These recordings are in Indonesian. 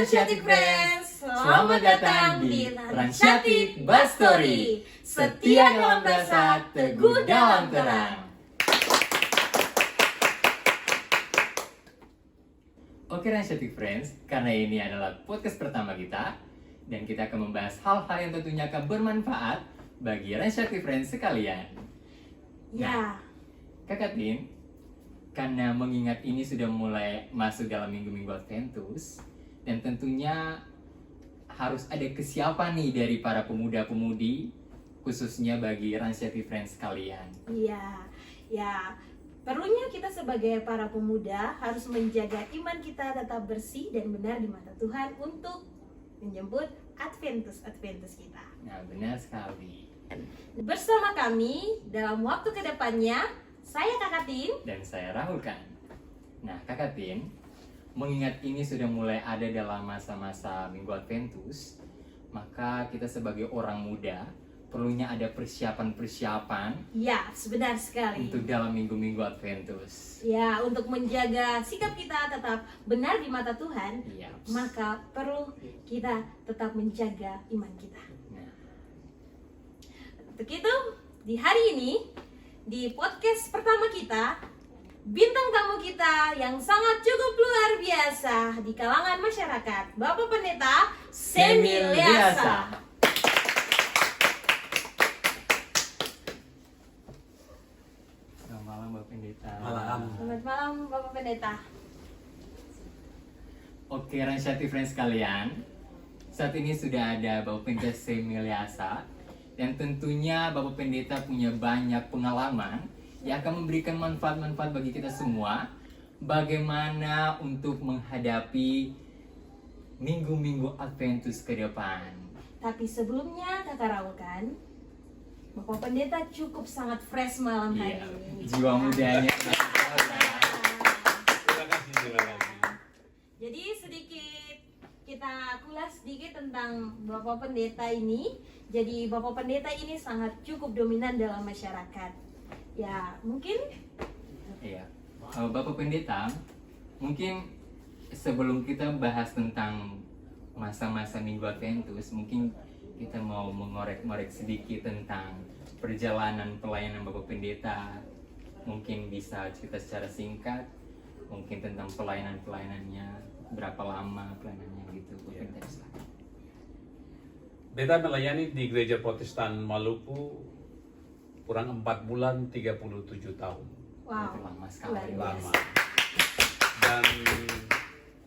Ransyatik Friends, selamat datang di Ransyatik Bastory. Setia dalam rasa, teguh dalam terang. Oke Ransyatik Friends, karena ini adalah podcast pertama kita, dan kita akan membahas hal-hal yang tentunya akan bermanfaat bagi Ransyatik Friends sekalian. Ya. Kakak Tin, karena mengingat ini sudah mulai masuk dalam minggu-minggu Adventus, dan tentunya harus ada kesiapan nih dari para pemuda-pemudi, khususnya bagi Ransyatik Friends sekalian. Ya. Perlunya kita sebagai para pemuda harus menjaga iman kita tetap bersih dan benar di mata Tuhan untuk menjemput Adventus kita. Nah, benar sekali. Bersama kami dalam waktu kedepannya, saya Kakak Tin Dan saya Rahul kan. Nah, Kakak Tin, mengingat ini sudah mulai ada dalam masa-masa Minggu Adventus, maka kita sebagai orang muda perlunya ada persiapan-persiapan Ya, sebenar sekali. untuk dalam minggu-minggu Adventus. Ya, untuk menjaga sikap kita tetap benar di mata Tuhan, Iya. maka perlu kita tetap menjaga iman kita. Nah, Untuk itu, di hari ini, di podcast pertama kita, bintang tamu kita yang sangat cukup luar biasa di kalangan masyarakat, Bapak Pendeta Semi Liasa. Selamat malam Bapak Pendeta. Malam. Selamat malam Bapak Pendeta. Oke Ransyatik Friends sekalian, saat ini sudah ada Bapak Pendeta Semi Liasa, dan tentunya Bapak Pendeta punya banyak pengalaman yang akan memberikan manfaat-manfaat bagi kita semua, bagaimana untuk menghadapi minggu-minggu Adventus ke depan. Tapi sebelumnya Kakak Raul kan, Bapak Pendeta cukup sangat fresh malam hari Iya, ini. jiwa mudanya. Terima kasih. Jadi sedikit kita kulas sedikit tentang Bapak Pendeta ini. Jadi Bapak Pendeta ini sangat cukup dominan dalam masyarakat. Ya, mungkin Iya. Bapak Pendeta, mungkin sebelum kita bahas tentang masa-masa Minggu Adventus, mungkin kita mau mengorek-ngorek sedikit tentang perjalanan pelayanan Bapak Pendeta. Mungkin bisa cerita secara singkat, mungkin tentang pelayanannya, berapa lama pelayanannya gitu. Bapak Pendeta, silakan. Beta melayani di Gereja Protestan Maluku kurang 4 bulan 37 tahun. wow, Itu lama sekali. luar Lama. biasa. Dan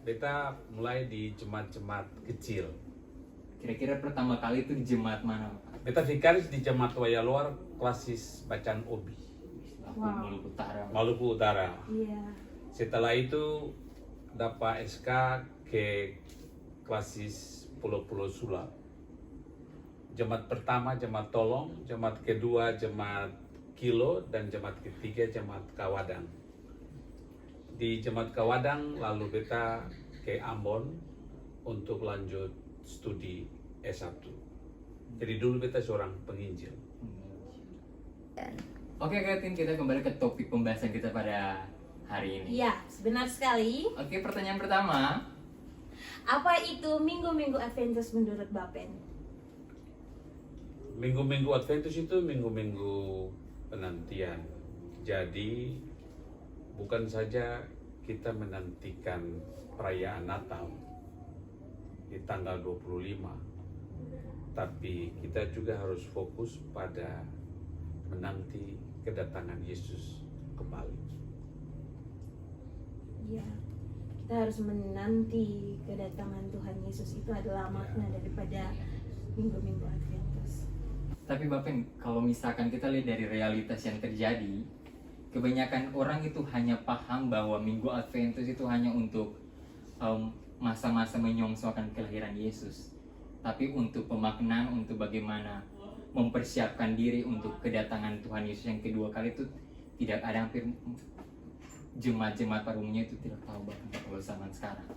beta mulai di jemaat-jemaat kecil. Kira-kira pertama kali itu di jemaat mana, Pak? Beta vikaris di jemaat Waya Luar klasis bacaan Obi, Wow. Maluku Utara. Maluku Utara. Iya. Setelah itu dapat SK ke klasis Pulau-Pulau Sula. Jemaat pertama jemaat Tolong, jemaat kedua jemaat Kilo, dan jemaat ketiga jemaat Kawadang. Di jemaat Kawadang lalu beta ke Ambon untuk lanjut studi S1. Jadi dulu beta seorang penginjil. Oke Kak Tin, kita kembali ke topik pembahasan kita pada hari ini. Iya, benar sekali. Oke, pertanyaan pertama. Apa itu minggu-minggu Adventus menurut Bapen? Minggu-minggu Adventus itu minggu-minggu penantian. Jadi bukan saja kita menantikan perayaan Natal di tanggal 25, tapi kita juga harus fokus pada menanti kedatangan Yesus kembali. Iya. Kita harus menanti kedatangan Tuhan Yesus, itu adalah makna daripada minggu-minggu Adventus. Tapi Bapak, kalau misalkan kita lihat dari realitas yang terjadi, kebanyakan orang itu hanya paham bahwa Minggu Adventus itu hanya untuk masa-masa menyongsongkan kelahiran Yesus. Tapi untuk pemaknaan, untuk bagaimana mempersiapkan diri untuk kedatangan Tuhan Yesus yang kedua kali itu tidak ada, hampir jemaat-jemaat pada umumnya itu tidak tahu bahkan kalau zaman sekarang.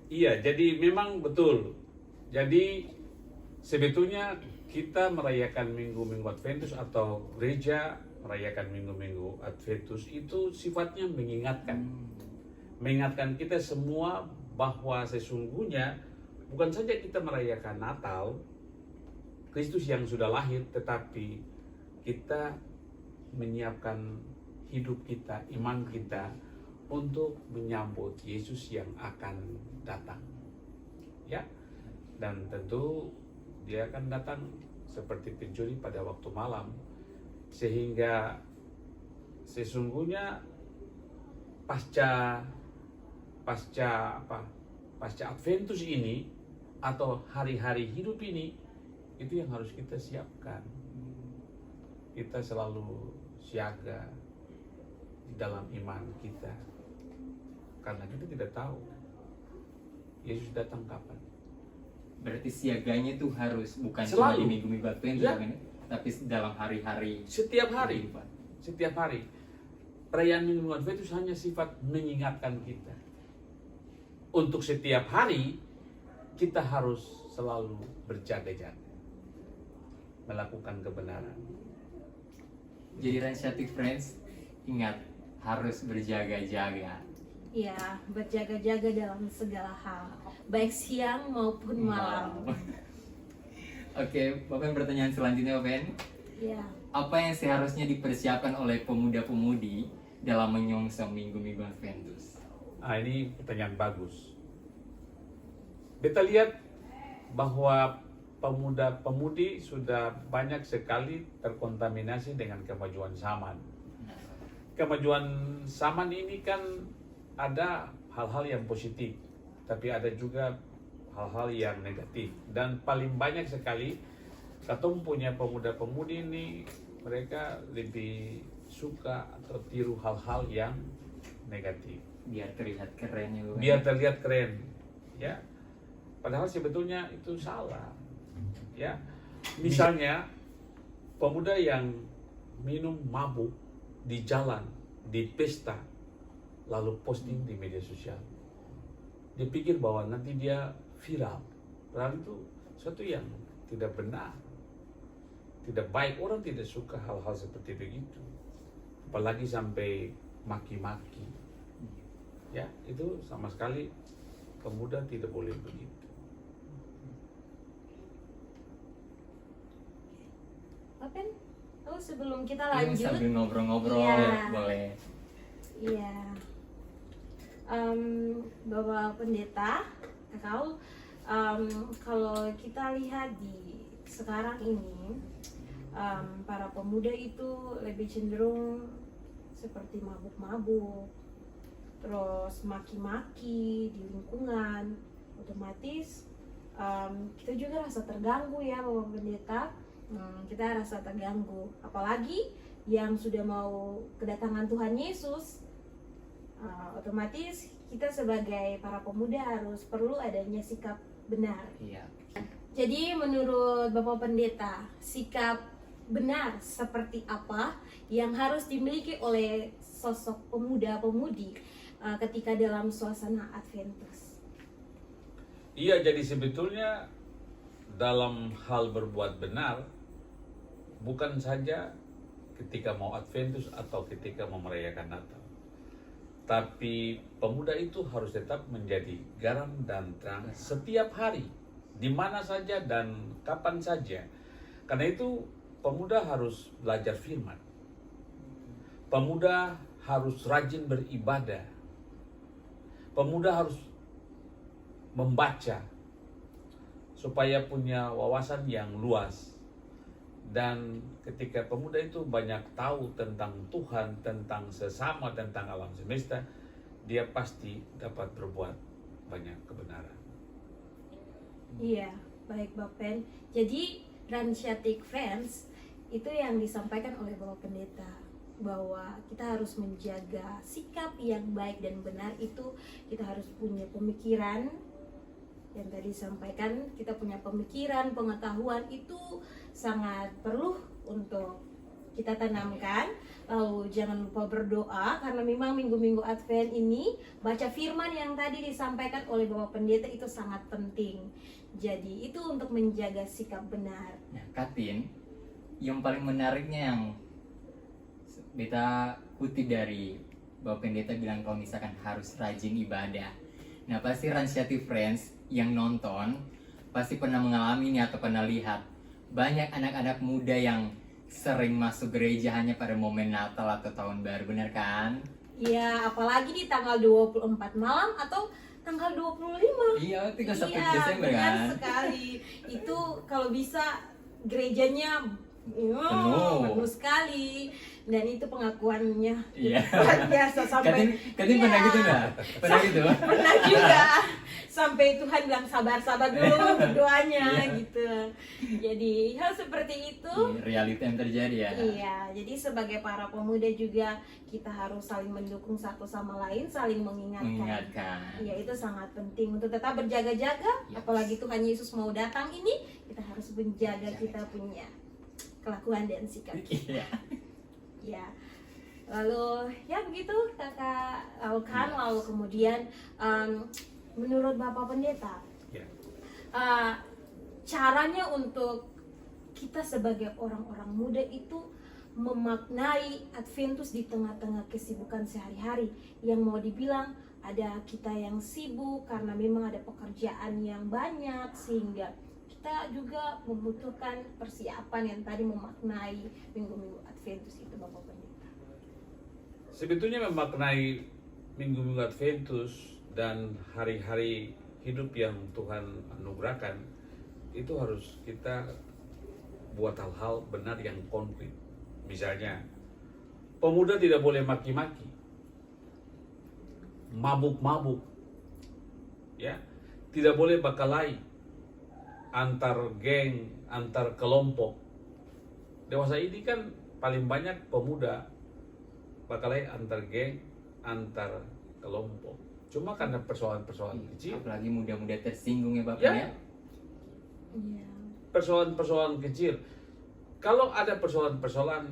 Iya, jadi memang betul. Jadi sebetulnya kita merayakan minggu-minggu Adventus atau gereja merayakan minggu-minggu Adventus itu sifatnya mengingatkan kita semua bahwa sesungguhnya bukan saja kita merayakan Natal, Kristus yang sudah lahir, tetapi kita menyiapkan hidup kita, iman kita untuk menyambut Yesus yang akan datang. Ya. Dan tentu dia akan datang seperti pencuri pada waktu malam, sehingga sesungguhnya pasca Adventus ini atau hari-hari hidup ini, itu yang harus kita siapkan. Kita selalu siaga di dalam iman kita, karena kita tidak tahu Yesus datang kapan. Berarti siaganya itu harus bukan Selalu. cuma di minggu-minggu Advent, Ya. tapi dalam hari-hari Setiap hari, kehidupan. setiap hari. Perayaan Minggu Adventus hanya sifat mengingatkan kita. Untuk setiap hari, kita harus selalu berjaga-jaga, melakukan kebenaran. Jadi Ransyatik Friends, ingat harus berjaga-jaga. Ya, berjaga-jaga dalam segala hal, baik siang maupun malam. Oke, Bapak, pertanyaan selanjutnya, Bapak. Ya, Apa yang seharusnya dipersiapkan oleh pemuda-pemudi dalam menyongsong minggu-minggu Adventus? Nah, ini pertanyaan bagus. Kita lihat bahwa pemuda-pemudi sudah banyak sekali terkontaminasi dengan kemajuan zaman. Kemajuan zaman ini kan ada hal-hal yang positif, tapi ada juga hal-hal yang negatif. Dan paling banyak sekali Katong punya pemuda-pemudi ini, mereka lebih suka atau tiru hal-hal yang negatif. Biar terlihat keren ya, Bapak. Biar terlihat keren, ya. Padahal sebetulnya itu salah, ya. Misalnya pemuda yang minum mabuk di jalan, di pesta, lalu posting di media sosial. Dia pikir bahwa nanti dia viral. Padahal itu sesuatu yang tidak benar, tidak baik. Orang tidak suka hal-hal seperti begitu, apalagi sampai maki-maki. Ya, itu sama sekali pemuda tidak boleh begitu. Bapen, sebelum kita Ini lanjut, sambil ngobrol-ngobrol, Iya. boleh. iya, Bapak Pendeta, Kakak, kalau kita lihat di sekarang ini, para pemuda itu lebih cenderung seperti mabuk-mabuk, terus maki-maki di lingkungan. Otomatis kita juga rasa terganggu ya, Bapak Pendeta. Kita rasa terganggu, apalagi yang sudah mau kedatangan Tuhan Yesus. Otomatis kita sebagai para pemuda harus perlu adanya sikap benar. Iya. Jadi menurut Bapak Pendeta, sikap benar seperti apa yang harus dimiliki oleh sosok pemuda-pemudi ketika dalam suasana Adventus? Iya, jadi sebetulnya dalam hal berbuat benar, bukan saja ketika mau Adventus atau ketika mau merayakan Natal, tapi pemuda itu harus tetap menjadi garam dan terang setiap hari, di mana saja dan kapan saja. Karena itu pemuda harus belajar firman, pemuda harus rajin beribadah, pemuda harus membaca supaya punya wawasan yang luas. Dan ketika pemuda itu banyak tahu tentang Tuhan, tentang sesama, tentang alam semesta, dia pasti dapat berbuat banyak kebenaran. Iya, baik Bapen. Jadi Ransyatik Friends itu yang disampaikan oleh Bapak Pendeta, bahwa kita harus menjaga sikap yang baik dan benar. Itu kita harus punya pemikiran yang tadi disampaikan, kita punya pemikiran, pengetahuan itu sangat perlu untuk kita tanamkan. Lalu jangan lupa berdoa, karena memang minggu-minggu Advent ini baca firman yang tadi disampaikan oleh Bapak Pendeta itu sangat penting. Jadi itu untuk menjaga sikap benar. Nah, Katin, yang paling menariknya yang Beta kutip dari Bapak Pendeta bilang kalau misalkan harus rajin ibadah. Nah pasti Ransiati Friends yang nonton pasti pernah mengalami nih atau pernah lihat banyak anak-anak muda yang sering masuk gereja hanya pada momen Natal atau Tahun Baru, bener kan? Ya, apalagi di tanggal 24 malam atau tanggal 25. Iya, 31 Iya, Desember benar kan? sekali. Itu kalau bisa gerejanya penuh sekali, dan itu pengakuannya Iya. luar biasa sampai Katin pernah gitu nggak? Pernah gitu? pernah juga sampai Tuhan bilang sabar dulu berdoanya gitu. Jadi hal seperti itu. Realita yang terjadi ya. Iya, jadi sebagai para pemuda juga kita harus saling mendukung satu sama lain, saling mengingatkan. Iya, itu sangat penting untuk tetap berjaga-jaga. Yes. Apalagi Tuhan Yesus mau datang ini, kita harus menjaga kita punya kelakuan dan sikap. Iya. Ya, lalu ya begitu kakak Alkan. Lalu kemudian menurut Bapak Pendeta, Ya. caranya untuk kita sebagai orang-orang muda itu memaknai Adventus di tengah-tengah kesibukan sehari-hari, yang mau dibilang ada kita yang sibuk karena memang ada pekerjaan yang banyak, sehingga kita juga membutuhkan persiapan yang tadi memaknai minggu-minggu Adventus itu, Bapak Pendeta. Sebetulnya memaknai minggu-minggu Adventus dan hari-hari hidup yang Tuhan anugerahkan itu harus kita buat hal-hal benar yang konkret. Misalnya, pemuda tidak boleh maki-maki, mabuk-mabuk, ya, tidak boleh bakalahi antar geng, antar kelompok. Dewasa ini kan paling banyak pemuda bakalahi antar geng, antar kelompok. Cuma karena persoalan-persoalan kecil. Apalagi muda-muda tersinggung ya Bapak Ya. ya. Iya. Persoalan-persoalan kecil. Kalau ada persoalan-persoalan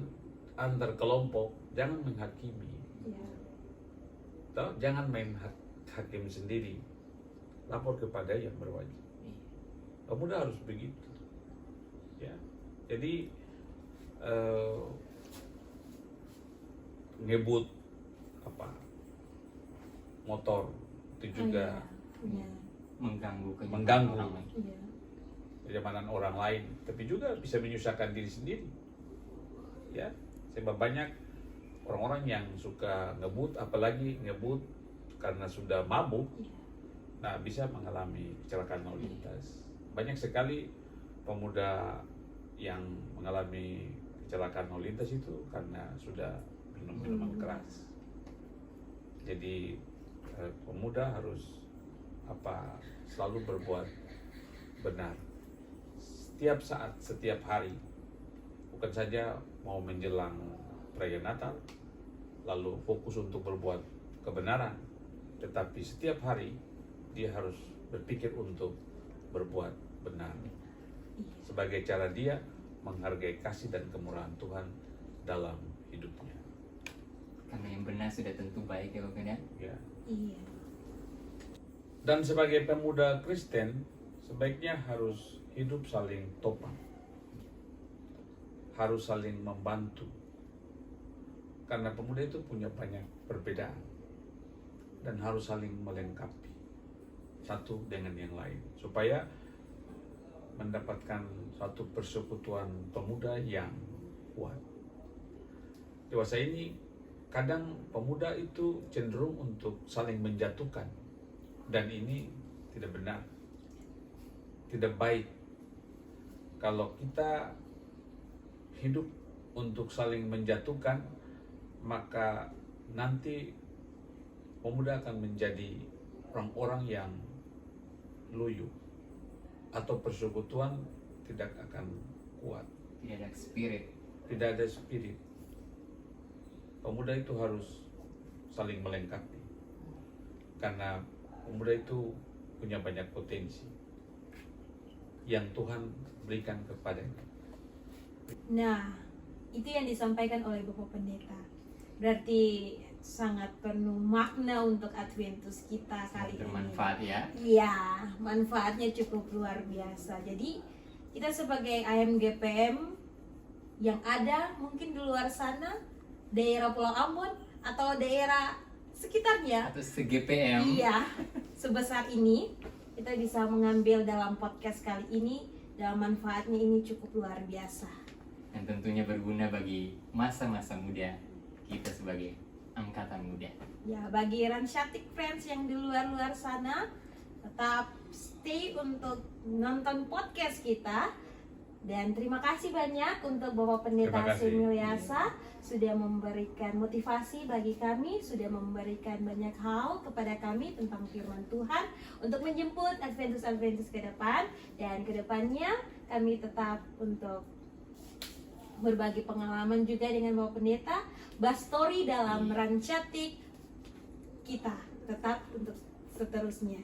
antar kelompok, jangan menghakimi. Iya. Tahu? Jangan main hakim sendiri. Lapor kepada yang berwajib. Pemuda harus begitu. Ya. Jadi ngebut apa motor itu juga Iya. Mengganggu kenyamanan Mengganggu. orang lain. Iya. kenyamanan orang lain, tapi juga bisa menyusahkan diri sendiri. Ya, sebab banyak orang-orang yang suka ngebut, apalagi ngebut karena sudah mabuk, nah bisa mengalami kecelakaan lalu lintas. Banyak sekali pemuda yang mengalami kecelakaan lalu lintas itu karena sudah minum minuman keras. Jadi pemuda harus selalu berbuat benar setiap saat, setiap hari, bukan saja mau menjelang perayaan Natal lalu fokus untuk berbuat kebenaran, tetapi setiap hari dia harus berpikir untuk berbuat benar sebagai cara dia menghargai kasih dan kemurahan Tuhan dalam hidupnya. Karena yang benar sudah tentu baik ya Bapak ya. Ya. Iya. Dan sebagai pemuda Kristen, sebaiknya harus hidup saling topang, harus saling membantu, karena pemuda itu punya banyak perbedaan dan harus saling melengkapi satu dengan yang lain supaya mendapatkan satu persekutuan pemuda yang kuat. Dewasa ini kadang pemuda itu cenderung untuk saling menjatuhkan, dan ini tidak benar, tidak baik. Kalau kita hidup untuk saling menjatuhkan, maka nanti pemuda akan menjadi orang-orang yang loyo, atau persekutuan tidak akan kuat. Tidak ada spirit. Tidak ada spirit. Pemuda itu harus saling melengkapi, karena pemuda itu punya banyak potensi yang Tuhan berikan kepadanya. Nah, itu yang disampaikan oleh Bapak Pendeta. Berarti sangat penuh makna untuk Adventus kita kali ini. Bermanfaat ya. Iya, manfaatnya cukup luar biasa. Jadi kita sebagai AMGPM yang ada mungkin di luar sana, daerah Pulau Ambon atau daerah sekitarnya, Atau se-GPM. iya, sebesar ini kita bisa mengambil dalam podcast kali ini, dan manfaatnya ini cukup luar biasa. Dan tentunya berguna bagi masa-masa muda kita sebagai angkatan muda. Ya, bagi Ransyatik Friends yang di luar-luar sana, tetap stay untuk nonton podcast kita. Dan terima kasih banyak untuk Bapak Pendeta Terima kasih. Sumilyasa sudah memberikan motivasi bagi kami, sudah memberikan banyak hal kepada kami tentang firman Tuhan untuk menjemput Adventus ke depan. Dan kedepannya kami tetap untuk berbagi pengalaman juga dengan Bapak Pendeta, Bastori dalam Ransyatik kita tetap untuk seterusnya.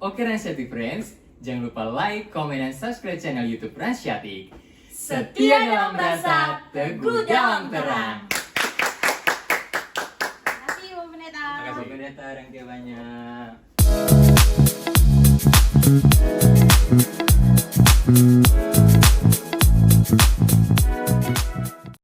Oke Ransyatik Friends, jangan lupa like, komen, dan subscribe channel YouTube Ransyatik. Setia dalam rasa, teguh dalam terang. Terima kasih Bapak Pendeta. Terima kasih. Bapak Pendeta, thank you banyak.